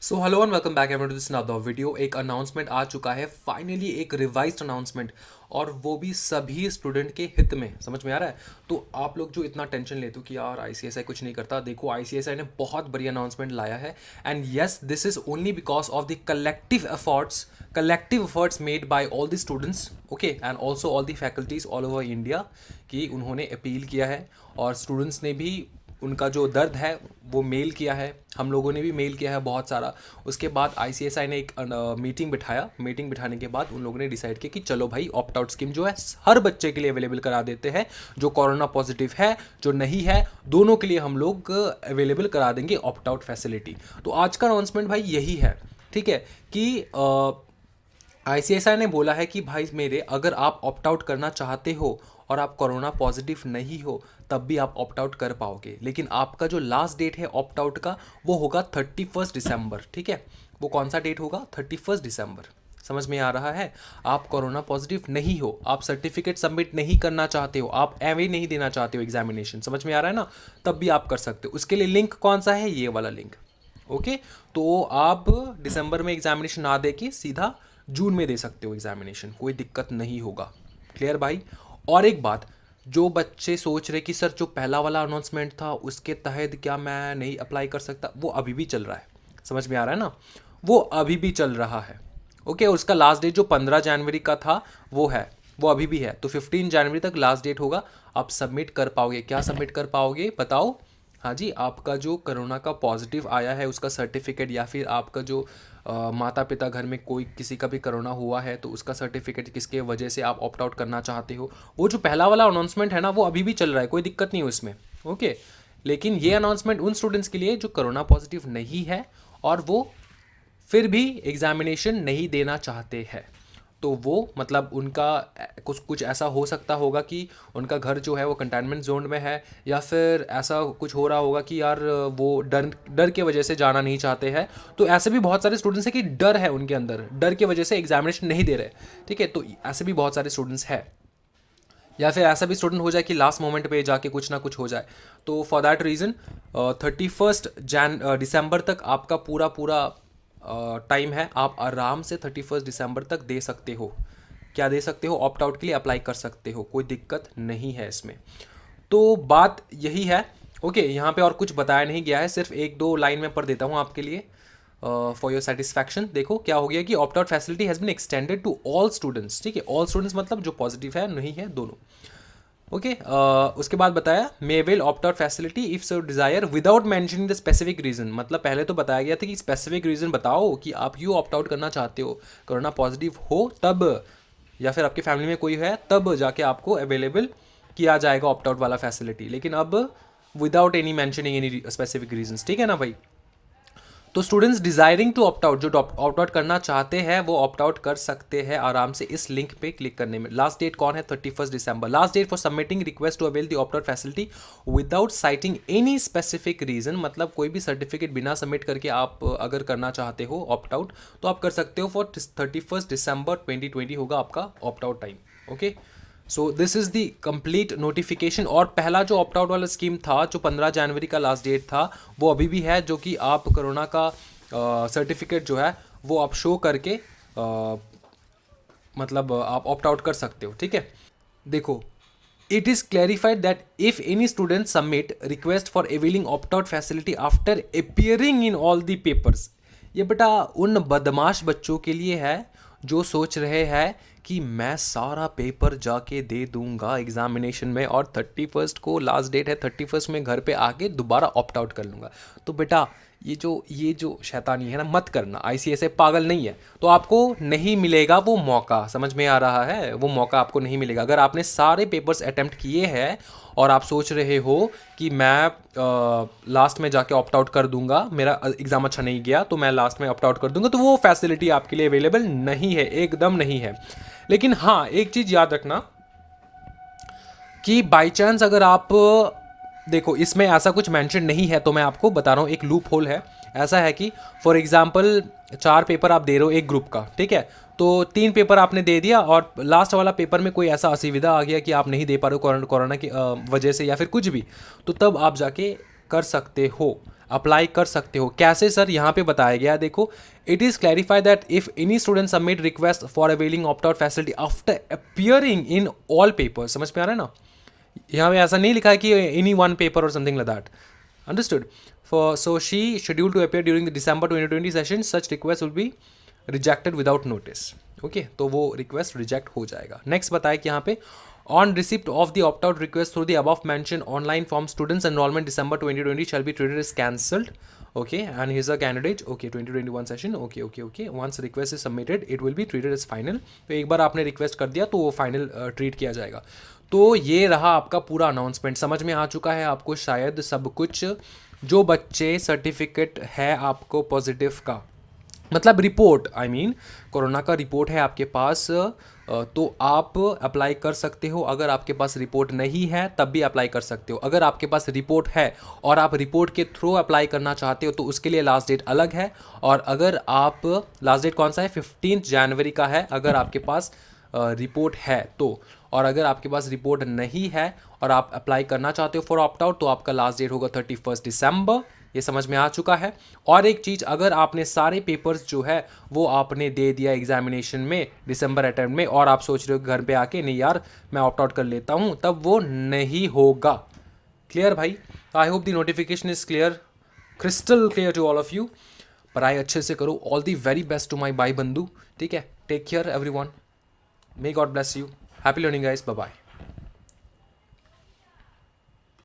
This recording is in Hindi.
So hello and welcome back everyone to this another video. एक अनाउंसमेंट आ चुका है फाइनली, एक रिवाइज्ड अनाउंसमेंट, और वो भी सभी स्टूडेंट के हित में। समझ में आ रहा है? तो आप लोग जो इतना टेंशन लेते हो कि यार आईसीएसआई कुछ नहीं करता, देखो आईसीएसआई ने बहुत बड़ी अनाउंसमेंट लाया है। And yes, this is only because of the collective efforts made by all the students, okay, and also all the faculties all over India, कि उन्होंने अपील किया है और स्टूडेंट्स ने भी उनका जो दर्द है वो मेल किया है, हम लोगों ने भी मेल किया है बहुत सारा। उसके बाद आईसीएसआई ने एक मीटिंग बिठाने के बाद उन लोगों ने डिसाइड किया कि चलो भाई, ऑप्ट आउट स्कीम जो है हर बच्चे के लिए अवेलेबल करा देते हैं। जो कोरोना पॉजिटिव है, जो नहीं है, दोनों के लिए हम लोग अवेलेबल करा देंगे ऑप्ट आउट फैसिलिटी। तो आज का अनाउंसमेंट भाई यही है, ठीक है, कि आईसीएसआई ने बोला है कि भाई मेरे, अगर आप ऑप्ट आउट करना चाहते हो और आप कोरोना पॉजिटिव नहीं हो तब भी आप ऑप्ट आउट कर पाओगे, लेकिन आपका जो लास्ट डेट है ऑप्ट आउट का वो होगा 31 दिसंबर। ठीक है, वो कौन सा डेट होगा? 31 दिसंबर। समझ में आ रहा है? आप कोरोना पॉजिटिव नहीं हो, आप सर्टिफिकेट सबमिट नहीं करना चाहते हो, आप एवे नहीं देना चाहते हो एग्जामिनेशन, समझ में आ रहा है ना, तब भी आप कर सकते हो। उसके लिए लिंक कौन सा है? ये वाला लिंक। ओके, तो आप दिसंबर में एग्जामिनेशन ना दे के सीधा जून में दे सकते हो एग्जामिनेशन, कोई दिक्कत नहीं होगा। क्लियर भाई? और एक बात, जो बच्चे सोच रहे कि सर जो पहला वाला अनाउंसमेंट था उसके तहत क्या मैं नहीं अप्लाई कर सकता, वो अभी भी चल रहा है। समझ में आ रहा है ना? वो अभी भी चल रहा है। ओके, उसका लास्ट डेट जो 15 जनवरी का था वो है, वो अभी भी है। तो 15 जनवरी तक लास्ट डेट होगा। आप सबमिट कर पाओगे। क्या सबमिट कर पाओगे बताओ? हाँ जी, आपका जो कोरोना का पॉजिटिव आया है उसका सर्टिफिकेट, या फिर आपका जो माता पिता घर में कोई किसी का भी कोरोना हुआ है तो उसका सर्टिफिकेट, किसके वजह से आप ऑप्ट आउट करना चाहते हो। वो जो पहला वाला अनाउंसमेंट है ना, वो अभी भी चल रहा है, कोई दिक्कत नहीं है उसमें। ओके, लेकिन ये अनाउंसमेंट उन स्टूडेंट्स के लिए जो कोरोना पॉजिटिव नहीं है और वो फिर भी एग्जामिनेशन नहीं देना चाहते हैं। तो वो मतलब उनका कुछ कुछ ऐसा हो सकता होगा कि उनका घर जो है वो कंटेनमेंट जोन में है, या फिर ऐसा कुछ हो रहा होगा कि यार वो डर डर के वजह से जाना नहीं चाहते हैं। तो ऐसे भी बहुत सारे स्टूडेंट्स हैं कि डर है उनके अंदर, डर की वजह से एग्जामिनेशन नहीं दे रहे। ठीक है, तो ऐसे भी बहुत सारे स्टूडेंट्स हैं। या फिर ऐसा भी स्टूडेंट हो जाए कि लास्ट मोमेंट पे जाके कुछ ना कुछ हो जाए। तो फॉर दैट रीज़न 31 दिसंबर तक आपका पूरा पूरा टाइम है। आप आराम से 31 दिसंबर तक दे सकते हो। क्या दे सकते हो? ऑप्ट आउट के लिए अप्लाई कर सकते हो, कोई दिक्कत नहीं है इसमें। तो बात यही है। ओके, यहाँ पे और कुछ बताया नहीं गया है, सिर्फ एक दो लाइन में पढ़ देता हूँ आपके लिए फॉर योर सेटिस्फैक्शन। देखो क्या हो गया कि opt out facility has been extended to all students. ठीक है, ऑल स्टूडेंट्स मतलब जो पॉजिटिव है नहीं है, दोनों। ओके, उसके बाद बताया may will opt out facility if so desire without mentioning the specific reason. मतलब पहले तो बताया गया था कि स्पेसिफिक रीजन बताओ कि आप क्यों ऑप्ट आउट करना चाहते हो, कोरोना पॉजिटिव हो तब, या फिर आपकी फैमिली में कोई है तब जाके आपको अवेलेबल किया जाएगा ऑप्ट आउट वाला फैसिलिटी। लेकिन अब without any mentioning any specific reasons. ठीक है ना भाई? तो students desiring to opt out, जो ऑप्ट आउट करना चाहते हैं वो ऑप्ट आउट कर सकते हैं आराम से इस लिंक पे क्लिक करने में। लास्ट डेट कौन है? 31 दिसंबर। Last date for submitting request to avail the opt out facility without citing any specific reason. मतलब कोई भी सर्टिफिकेट बिना सबमिट करके आप अगर करना चाहते हो ऑप्ट आउट तो आप कर सकते हो। फॉर 31 दिसंबर 2020 होगा आपका opt out time. Okay, so this is the complete notification. और पहला जो ऑप्ट आउट वाला स्कीम था, जो 15 जनवरी का लास्ट डेट था, वो अभी भी है, जो कि आप कोरोना का सर्टिफिकेट जो है वो आप शो करके मतलब आप ऑप्ट आउट कर सकते हो। ठीक है, देखो, it is clarified that if any student submit request for availing opt out facility after appearing in all the papers. ये बेटा उन बदमाश बच्चों के लिए है जो सोच रहे हैं कि मैं सारा पेपर जाके दे दूंगा एग्जामिनेशन में और 31 को लास्ट डेट है, 31 में घर पे आके दोबारा ऑप्ट आउट कर लूँगा। तो बेटा ये जो शैतानी है ना, मत करना। आईसीएसआई पागल नहीं है, तो आपको नहीं मिलेगा वो मौका। समझ में आ रहा है? वो मौका आपको नहीं मिलेगा। अगर आपने सारे पेपर्स अटेम्प्ट किए हैं और आप सोच रहे हो कि मैं लास्ट में जाके ऑप्ट आउट कर दूंगा, मेरा एग्ज़ाम अच्छा नहीं गया तो मैं लास्ट में ऑप्ट आउट कर दूंगा, तो वो फैसिलिटी आपके लिए अवेलेबल नहीं है, एकदम नहीं है। लेकिन हाँ, एक चीज़ याद रखना कि बाई चांस अगर आप, देखो इसमें ऐसा कुछ मेंशन नहीं है तो मैं आपको बता रहा हूँ, एक लूप होल है। ऐसा है कि फॉर एग्जांपल 4 पेपर आप दे रहे हो एक ग्रुप का, ठीक है, तो 3 पेपर आपने दे दिया और लास्ट वाला पेपर में कोई ऐसा असुविधा आ गया कि आप नहीं दे पा रहे हो कोरोना की वजह से या फिर कुछ भी, तो तब आप जाके कर सकते हो। अप्लाई कर सकते हो। कैसे सर, यहाँ पे बताया गया है, देखो, it is clarify that if any student submit request for availing opt out facility after appearing in all paper, समझ में आ रहा है ना, यहाँ पे ऐसा नहीं लिखा है कि एनी वन पेपर और something like that, understood. For so she schedule to appear during the December 2020 session, such request will be rejected without notice. Okay, तो वो रिक्वेस्ट रिजेक्ट हो जाएगा। नेक्स्ट बताए कि यहाँ पे on receipt of the opt out request through the above mention online form students enrolment December 2020 shall be treated as cancelled. Okay, and here's a candidate. Okay, 2021 session. Okay. Once request is submitted, it will be treated as final. तो एक बार आपने रिक्वेस्ट कर दिया तो वो फाइनल ट्रीट किया जाएगा। तो ये रहा आपका पूरा अनाउंसमेंट। समझ में आ चुका है आपको शायद सब कुछ। जो बच्चे सर्टिफिकेट है आपको पॉजिटिव का, मतलब रिपोर्ट, आई मीन कोरोना का रिपोर्ट है आपके पास, तो आप अप्लाई कर सकते हो। अगर आपके पास रिपोर्ट नहीं है तब भी अप्लाई कर सकते हो। अगर आपके पास रिपोर्ट है और आप रिपोर्ट के थ्रू अप्लाई करना चाहते हो तो उसके लिए लास्ट डेट अलग है। और अगर आप, लास्ट डेट कौन सा है, 15 जनवरी का है अगर आपके पास रिपोर्ट है तो। और अगर आपके पास रिपोर्ट नहीं है और आप अप्लाई करना चाहते हो फॉर ऑप्ट आउट तो आपका लास्ट डेट होगा 31 दिसंबर। ये समझ में आ चुका है। और एक चीज़, अगर आपने सारे पेपर्स जो है वो आपने दे दिया एग्जामिनेशन में दिसंबर अटेम्प्ट में और आप सोच रहे हो घर पे आके नहीं यार मैं ऑप्ट आउट कर लेता हूँ, तब वो नहीं होगा। क्लियर भाई? I hope the notification is clear, crystal clear to all of you. पढ़ाई अच्छे से करो। All the very best to my भाई बंधु। ठीक है, take care everyone, may God bless you, happy learning guys, bye bye.